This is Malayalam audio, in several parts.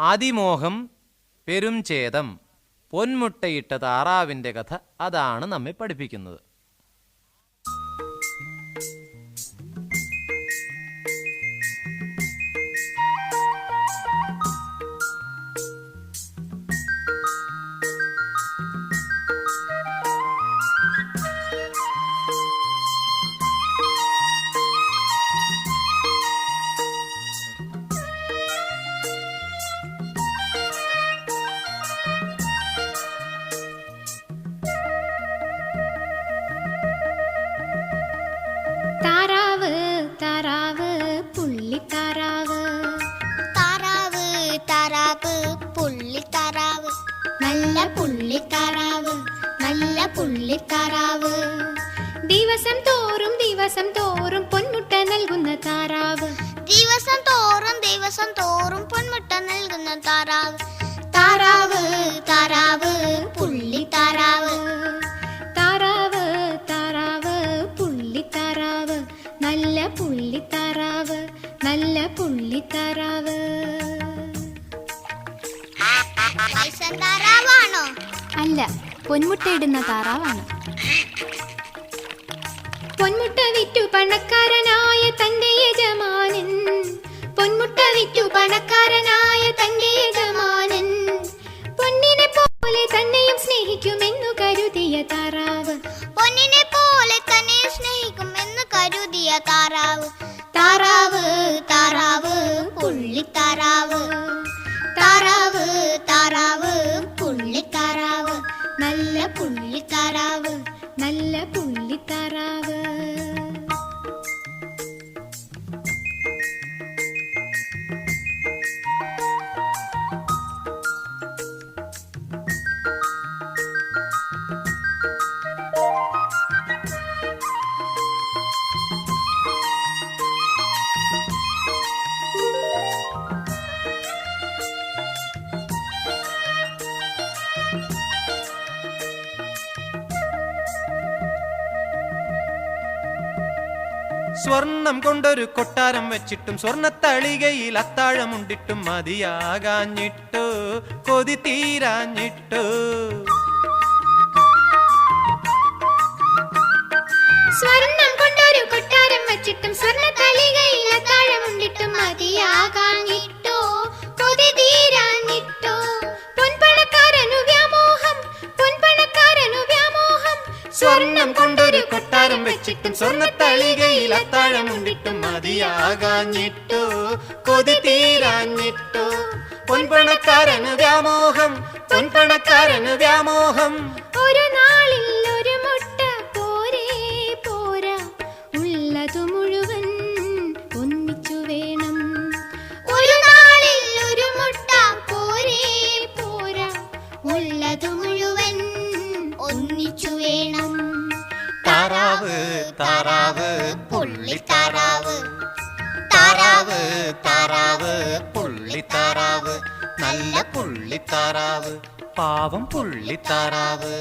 അതിമോഹം പെരുംഛേദം പൊന്മുട്ടയിട്ട താറാവിൻ്റെ കഥ അതാണ് നമ്മെ പഠിപ്പിക്കുന്നത്. താറാവ് താറാവ് പുള്ളിത്താറാവ്, താറാവ് താറാവ് പുള്ളിത്താറാവ്, നല്ല പുള്ളിത്താറാവ്, നല്ല പുള്ളിത്താറാവ്. ദിവസം തോറും പൊന്മുട്ട നൽകുന്ന താറാവ്, ദിവസം തോറും പൊന്മുട്ട നൽകുന്ന താറാവ്. താറാവ് താറാവ് പുള്ളിത്താറാവ്, താറാവ് താറാവ് പുള്ളിത്താറാവ്, നല്ല പുള്ളിത്താറാവ്, നല്ല പുള്ളിത്താറാവ്. വയസ്സൻ താറാവാണോ? അല്ല, പൊന്മുട്ടയിടുന്ന താറാവാണ്. പൊന്മുട്ട വിറ്റു പണക്കാരനായ തന്റെ യജമാനൻ, പൊന്മുട്ട വിറ്റു പണക്കാരനായ തന്റെ യജമാനൻ, പൊന്നിനെ പോലെ തന്നെയും സ്നേഹിക്കുമെന്നു കരുതിയ താറാവ്, പൊന്നിനെ പോലെ തന്നെ സ്നേഹിക്കുമെന്ന് കരുതിയ താറാവ്. താറാവ് താറാവ് പുള്ളിത്താറാവ്, താറാവ് താറാവ് പുള്ളിത്താറാവ്, നല്ല പുള്ളിത്താറാവ്, നല്ല പുള്ളിത്താറാവ്. സ്വർണം കൊണ്ടൊരു കൊട്ടാരം വെച്ചിട്ടും സ്വർണത്തളികയിൽ അത്താഴമുണ്ടിട്ടും മതിയാകാഞ്ഞിട്ടു, കൊതി തീരാഞ്ഞിട്ടു. സ്വർണം കൊണ്ടൊരു കൊട്ടാരം വച്ചിട്ടും സ്വർണത്തളികയിൽ അത്താഴമുണ്ടിട്ടും മതിയാകാഞ്ഞിട്ടോ, കൊതി തീരാഞ്ഞിട്ടോ. പൊൻപണക്കാരനു വ്യാമോഹം, പൊൻപണക്കാരനു വ്യാമോഹം. സ്വർണം കൊണ്ടൊരു കൊട്ടാരം വെച്ചിട്ടും സ്വർണത്തളികയിൽ അത്താഴമുണ്ടിട്ടും മതിയാകാഞ്ഞിട്ടു, കൊതി തീരാഞ്ഞിട്ടു. പൊൻപണക്കാരന് വ്യാമോഹം, പൊൻപണക്കാരന് വ്യാമോഹം. ഒരു നാളിൽ ഒരു മുട്ട പോരേ പോരാ, ഉള്ളതു മുഴുവൻ ഒന്നിച്ചു വേണം. ഒരു നാളിൽ ഒരു മുട്ട പോരേ പോരാ, ഉള്ളതു മുഴുവൻ ഒന്നിച്ചു വേണം. താറാവ് താറാവ് പുള്ളിത്താറാവ്, താറാവ് താറാവ് പുള്ളിത്താറാവ്, നല്ല പുള്ളിത്താറാവ്, പാവം പുള്ളിത്താറാവ്.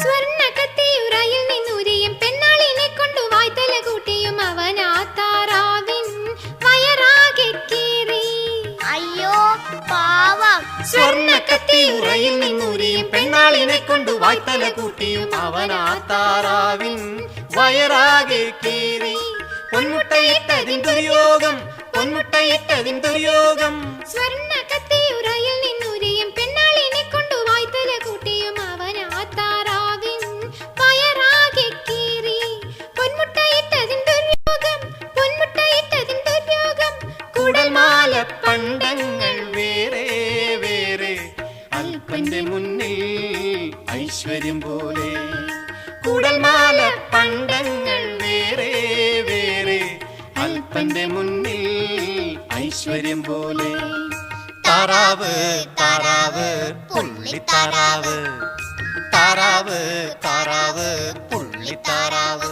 സ്വർണ്ണ കത്തിയുറയിൽ നിന്നുരിയും പെണ്ണാളിനെ കൊണ്ടു വായ്ത്തല കൂട്ടിയും അവൻ ആ താറാവിൻ വയറാകെ കീറി. അയ്യോ പാവം. സ്വർണ്ണ കത്തിയുറയിൽ നിന്നുരിയും പെണ്ണാളിനെ കൊണ്ടു വായ്ത്തല കൂട്ടിയും അവൻ ആ താറാവിൻ വയറാകെ കീറി. പൊന്മുട്ടയിട്ടതിൻ ദുര്യോഗം, പൊന്മുട്ടയിട്ടതിൻ ദുര്യോഗം. സ്വർണ്ണ കത്തിയുറയിൽ നിന്നുരിയും പെണ്ണാളിനെ കൊണ്ടു വായ്ത്തല കൂട്ടിയും അവൻ ആ താറാവിൻ വയറാകെ കീറി. പൊന്മുട്ടയിട്ടതിൻ ദുര്യോഗം, പൊന്മുട്ടയിട്ടതിൻ ദുര്യോഗം. കുടൽമാല പണ്ടങ്ങൾ വേറെ വേറെ, അല്പന്റെ മുന്നിൽ ഐശ്വര്യം പോലെ. കുടൽമാല പണ്ടങ്ങൾ വേറെ വേറെ, അല്പന്റെ മുന്നിൽ ഐശ്വര്യം പോലെ. താറാവ് താറാവ് പുള്ളിത്താറാവ് താറാവ് താറാവ് പുള്ളിത്താറാവ്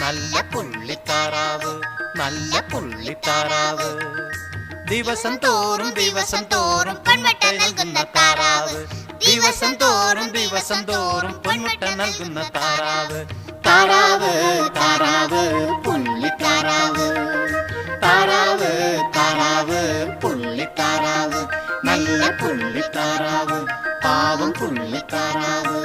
നല്ല പുള്ളിത്താറാവ് നല്ല പുള്ളിത്താറാവ് ദിവസം തോറും പൊന്മുട്ട നൽകുന്ന താറാവ് ദിവസം തോറും പൊന്മുട്ട നൽകുന്ന താറാവ് താറാവ് താറാവ് പുള്ളിത്താറാവ് താറാവ് താറാവ് പുള്ളിത്താറാവ് നല്ല പുള്ളിത്താറാവ് പാവം പുള്ളിത്താറാവ്